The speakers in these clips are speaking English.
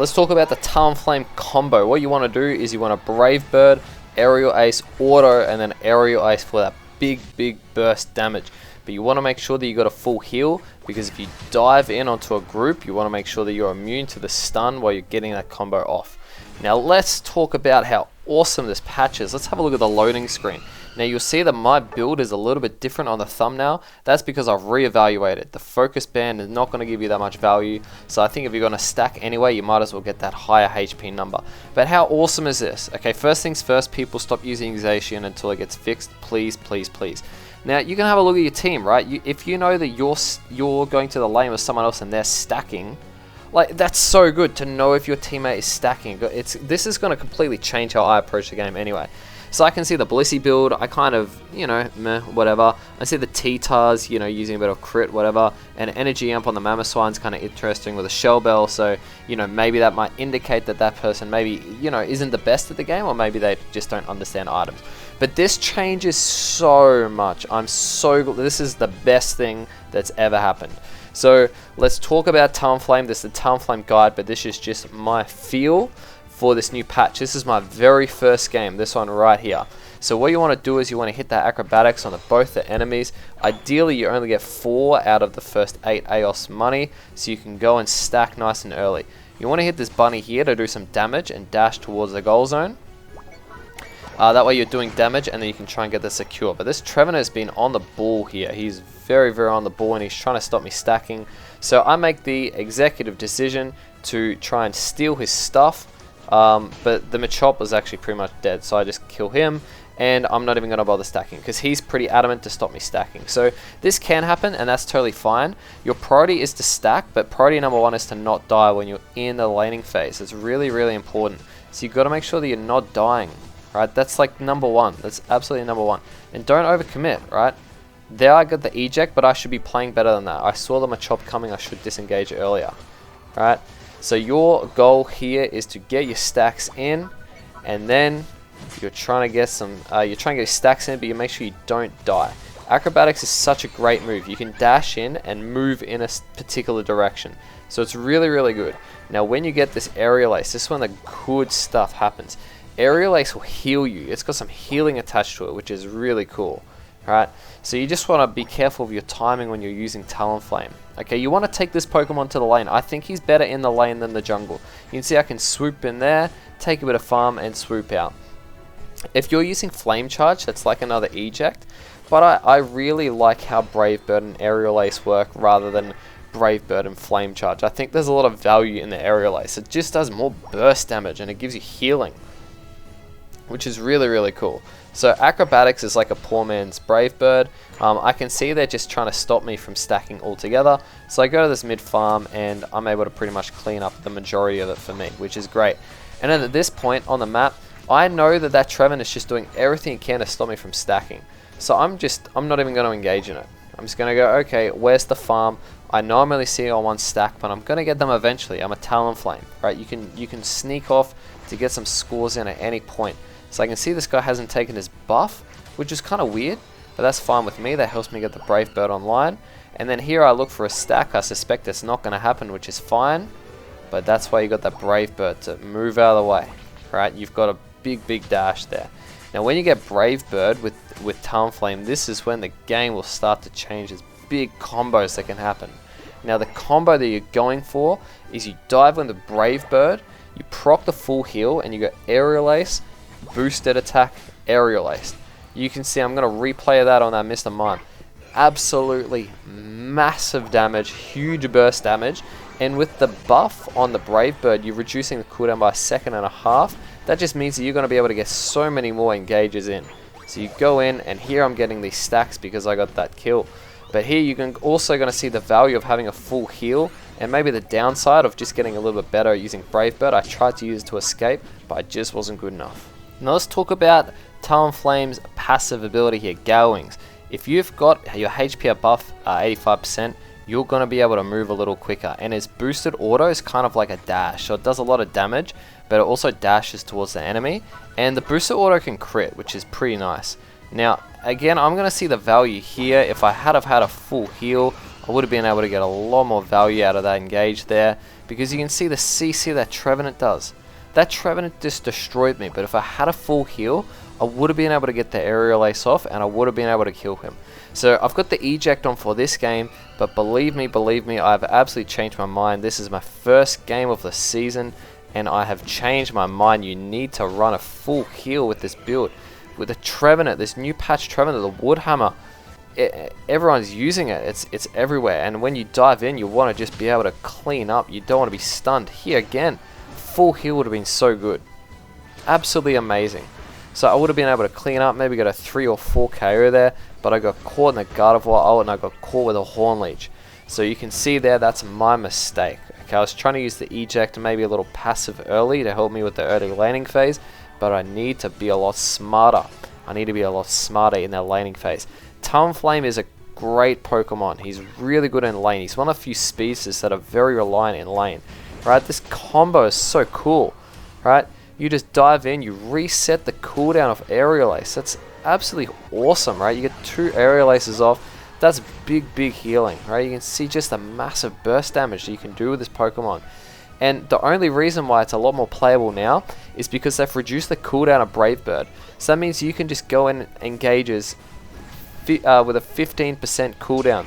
let's talk about the Talonflame combo. What you want to do is you want to BraveBird, Aerial Ace, Auto, and then Aerial Ace for that big burst damage. But you want to make sure that you got a full heal, because if you dive in onto a group, you want to make sure that you're immune to the stun while you're getting that combo off. Now let's talk about how awesome this patch is. Let's have a look at the loading screen. Now you'll see that my build is a little bit different on the thumbnail. That's because I've reevaluated. The focus band is not going to give you that much value. So I think if you're going to stack anyway, you might as well get that higher HP number. But how awesome is this? Okay, first things first, people stop using Zacian until it gets fixed. Please, please, please. Now you can have a look at your team, right? If you know that you're going to the lane with someone else and they're stacking, like, that's so good to know if your teammate is stacking. This is going to completely change how I approach the game anyway. So I can see the Blissey build, I kind of, you know, meh, whatever. I see the T-Tars, you know, using a bit of crit, whatever. And Energy Amp on the Mamoswine's kind of interesting with a Shell Bell. So, you know, maybe that might indicate that that person maybe, you know, isn't the best at the game, or maybe they just don't understand items. But this changes so much. I'm so good. This is the best thing that's ever happened. So let's talk about Talonflame. This is the Talonflame guide, but this is just my feel for this new patch. This is my very first game, this one right here. So what you want to do is you want to hit that acrobatics on both the enemies. Ideally you only get 4 out of the first 8 AOS money, so you can go and stack nice and early. You want to hit this bunny here to do some damage and dash towards the goal zone. That way you're doing damage and then you can try and get the secure. But this Trevor has been on the ball here. He's very on the ball and he's trying to stop me stacking. So I make the executive decision to try and steal his stuff. But the Machop was actually pretty much dead, so I just kill him, and I'm not even going to bother stacking because he's pretty adamant to stop me stacking. So this can happen, and that's totally fine. Your priority is to stack, but priority number 1 is to not die when you're in the laning phase. It's really important. So you've got to make sure that you're not dying, right? That's like number 1. That's absolutely number 1. And don't overcommit, right? There I got the eject, but I should be playing better than that. I saw the Machop coming, I should disengage earlier, right? So your goal here is to get your stacks in, and then you're trying to get some. You're trying to get your stacks in, but you make sure you don't die. Acrobatics is such a great move. You can dash in and move in a particular direction, so it's really good. Now, when you get this Aerial Ace, this is when the good stuff happens. Aerial Ace will heal you. It's got some healing attached to it, which is really cool. Right, so you just want to be careful of your timing when you're using Talonflame. Okay, you want to take this Pokemon to the lane. I think he's better in the lane than the jungle. You can see I can swoop in there, take a bit of farm, and swoop out. If you're using Flame Charge, that's like another eject. But I really like how BraveBird and Aerial Ace work rather than BraveBird and Flame Charge. I think there's a lot of value in the Aerial Ace. It just does more burst damage and it gives you healing, which is really cool. So acrobatics is like a poor man's BraveBird. I can see they're just trying to stop me from stacking altogether. So I go to this mid farm and I'm able to pretty much clean up the majority of it for me, which is great. And then at this point on the map, I know that that Trevor is just doing everything he can to stop me from stacking. So I'm not even going to engage in it. I'm just going to go, okay, where's the farm? I know I'm only seeing on 1 stack, but I'm going to get them eventually. I'm a Talonflame, right? You can sneak off to get some scores in at any point. So I can see this guy hasn't taken his buff, which is kind of weird, but that's fine with me. That helps me get the BraveBird online. And then here I look for a stack. I suspect it's not going to happen, which is fine. But that's why you got that BraveBird to move out of the way, right? You've got a big dash there. Now when you get BraveBird with Talonflame, this is when the game will start to change. There's big combos that can happen. Now the combo that you're going for is you dive with the BraveBird, you proc the full heal, and you go Aerial Ace, boosted attack, Aerial Ace. You can see I'm going to replay that on that Mr. Mime. Absolutely massive damage, huge burst damage, and with the buff on the BraveBird, you're reducing the cooldown by 1.5 seconds. That just means that you're going to be able to get so many more engages in. So you go in, and here I'm getting these stacks because I got that kill. But here you can also going to see the value of having a full heal, and maybe the downside of just getting a little bit better using BraveBird. I tried to use it to escape, but I just wasn't good enough. Now let's talk about Talonflame's passive ability here, Gale Wings. If you've got your HP above 85%, you're going to be able to move a little quicker. And his boosted auto is kind of like a dash, so it does a lot of damage, but it also dashes towards the enemy. And the boosted auto can crit, which is pretty nice. Now, again, I'm going to see the value here. If I had have had a full heal, I would have been able to get a lot more value out of that engage there. because you can see the CC that Trevenant does. That Trevenant just destroyed me, but if I had a full heal, I would have been able to get the aerial ace off, and I would have been able to kill him. So I've got the eject on for this game, but believe me, I've absolutely changed my mind. This is my first game of the season, and I have changed my mind. You need to run a full heal with this build. With the Trevenant, this new patch Trevenant, the Woodhammer, everyone's using it. It's everywhere, and when you dive in, you want to just be able to clean up. You don't want to be stunned. Here again, full heal would have been so good. Absolutely amazing. So I would have been able to clean up, maybe got a 3 or 4 KO there, but I got caught in the Gardevoir ult and I got caught with a Horn Leech. So you can see there, that's my mistake. Okay, I was trying to use the eject and maybe a little passive early to help me with the early laning phase, but I need to be a lot smarter. I need to be a lot smarter in that laning phase. Talonflame is a great Pokemon. He's really good in lane. He's one of the few species that are very reliant in lane. Right, this combo is so cool. Right, you just dive in, you reset the cooldown of Aerial Ace. That's absolutely awesome, right? You get 2 Aerial Aces off. That's big healing, right? You can see just the massive burst damage that you can do with this Pokemon. And the only reason why it's a lot more playable now is because they've reduced the cooldown of BraveBird. So that means you can just go in engages with a 15% cooldown,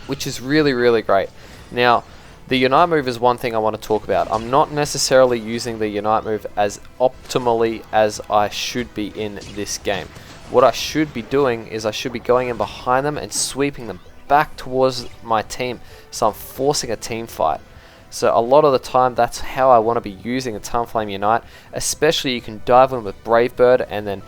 which is really great. Now, the UniteMove is one thing I want to talk about. I'm not necessarily using the UniteMove as optimally as I should be in this game. What I should be doing is I should be going in behind them and sweeping them back towards my team. So I'm forcing a team fight. So a lot of the time, that's how I want to be using a Talonflame Unite. Especially you can dive in with BraveBird and then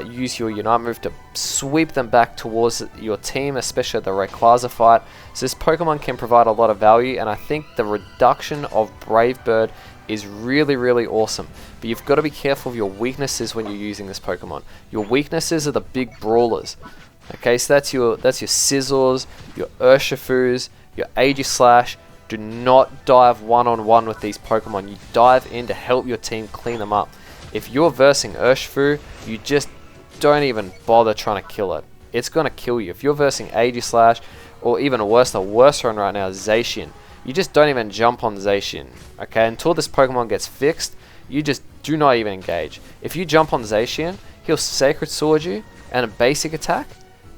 use your UniteMove to sweep them back towards your team, especially at the Rayquaza fight. So this Pokemon can provide a lot of value, and I think the reduction of BraveBird is really awesome. But you've got to be careful of your weaknesses when you're using this Pokemon. Your weaknesses are the big brawlers. Okay, so that's your Scizors, your Urshifus, your Aegislash. Do not dive one-on-one with these Pokemon. You dive in to help your team clean them up. If you're versing Urshifu, you just don't even bother trying to kill it. It's going to kill you. If you're versing Aegislash, or even worse, the worst one right now is Zacian, you just don't even jump on Zacian. Okay, until this Pokemon gets fixed, you just do not even engage. If you jump on Zacian, he'll Sacred Sword you and a basic attack,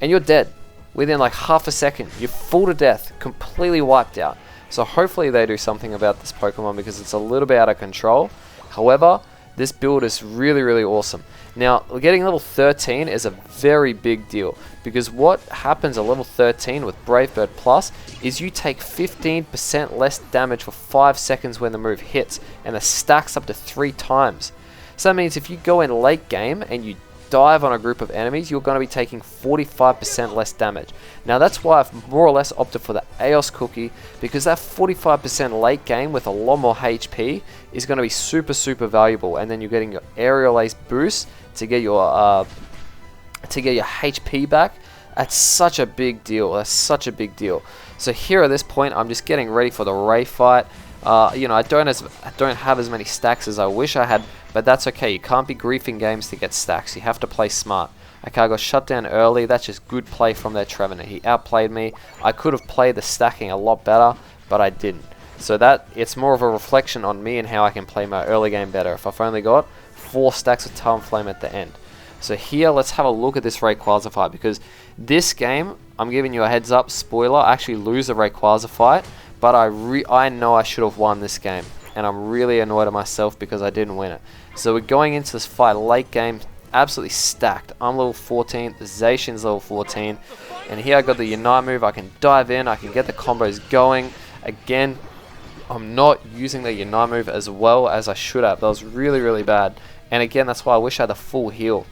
and you're dead. Within like half a second, you're full to death, completely wiped out. So hopefully they do something about this Pokemon because it's a little bit out of control. However, this build is really awesome. Now, getting level 13 is a very big deal because what happens at level 13 with BraveBird Plus is you take 15% less damage for 5 seconds when the move hits, and it stacks up to 3 times. So that means if you go in late game and you dive on a group of enemies, you're going to be taking 45% less damage. Now that's why I've more or less opted for the Eos Cookie, because that 45% late game with a lot more HP is going to be super valuable, and then you're getting your Aerial Ace boost to get your HP back. That's such a big deal. That's such a big deal. So here at this point, I'm just getting ready for the Ray fight. You know, I don't have as many stacks as I wish I had, but that's okay. You can't be griefing games to get stacks. You have to play smart. Okay, I got shut down early. That's just good play from their Trevenant. He outplayed me. I could have played the stacking a lot better, but I didn't. So that it's more of a reflection on me and how I can play my early game better. If I've only got 4 stacks of Talonflame at the end. So here, let's have a look at this Rayquaza fight, because this game, I'm giving you a heads up, spoiler, I actually lose the Rayquaza fight, but I know I should have won this game, and I'm really annoyed at myself because I didn't win it. So we're going into this fight late game, absolutely stacked. I'm level 14, the Zacian's level 14, and here I got the UniteMove. I can dive in, I can get the combos going. Again, I'm not using the UniteMove as well as I should have. That was really bad. And again, that's why I wish I had a full heal,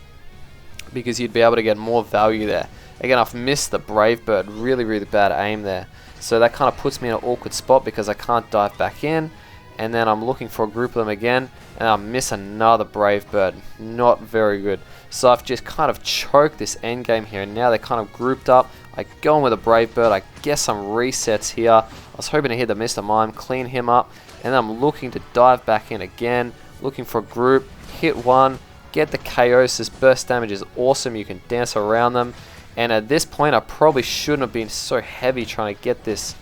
because you'd be able to get more value there. Again, I've missed the BraveBird, really bad aim there. So that kind of puts me in an awkward spot because I can't dive back in. And then I'm looking for a group of them again, and I miss another BraveBird. Not very good. So I've just kind of choked this end game here, and now they're kind of grouped up. I go in with a BraveBird, I get some resets here. I was hoping to hit the Mr. Mime, clean him up, and then I'm looking to dive back in again, looking for a group, hit one, get the KOs. This burst damage is awesome, you can dance around them. And at this point, I probably shouldn't have been so heavy trying to get this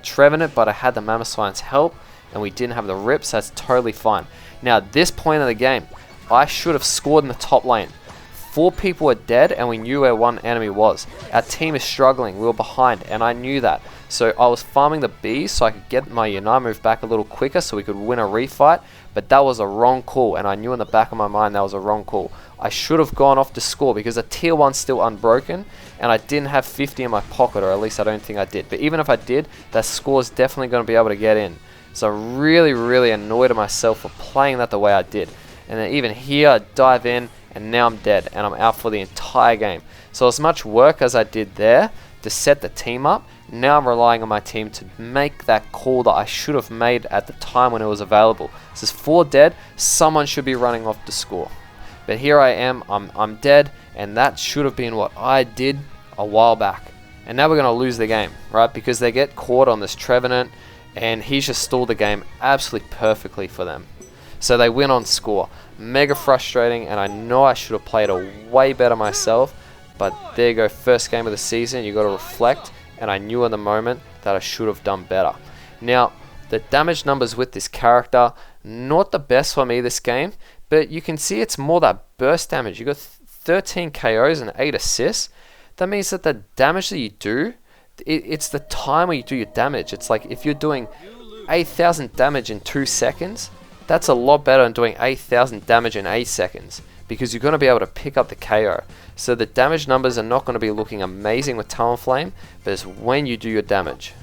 Trevenant, but I had the Mamoswine's help. and we didn't have the rips. That's totally fine. Now at this point of the game, I should have scored in the top lane. 4 people were dead and we knew where one enemy was. Our team is struggling, we were behind, and I knew that. So I was farming the bees so I could get my UniteMove back a little quicker so we could win a refight, but that was a wrong call, and I knew in the back of my mind that was a wrong call. I should have gone off to score because the tier 1's still unbroken and I didn't have 50 in my pocket, or at least I don't think I did. But even if I did, that score's definitely going to be able to get in. So I'm really annoyed at myself for playing that the way I did. And then even here, I dive in, and now I'm dead, and I'm out for the entire game. So as much work as I did there to set the team up, now I'm relying on my team to make that call that I should have made at the time when it was available. This is 4 dead, someone should be running off to score. But here I am, I'm dead, and that should have been what I did a while back. And now we're going to lose the game, right? Because they get caught on this Trevenant, and he's just stalled the game absolutely perfectly for them. So they win on score. Mega frustrating, and I know I should have played it way better myself, but there you go, first game of the season, you got to reflect, and I knew in the moment that I should have done better. Now, the damage numbers with this character, not the best for me this game, but you can see it's more that burst damage. You got 13 KOs and 8 assists. That means that the damage that you do, it's the time where you do your damage. It's like if you're doing 8,000 damage in 2 seconds, that's a lot better than doing 8,000 damage in 8 seconds, because you're going to be able to pick up the KO. So the damage numbers are not going to be looking amazing with Talonflame, but it's when you do your damage.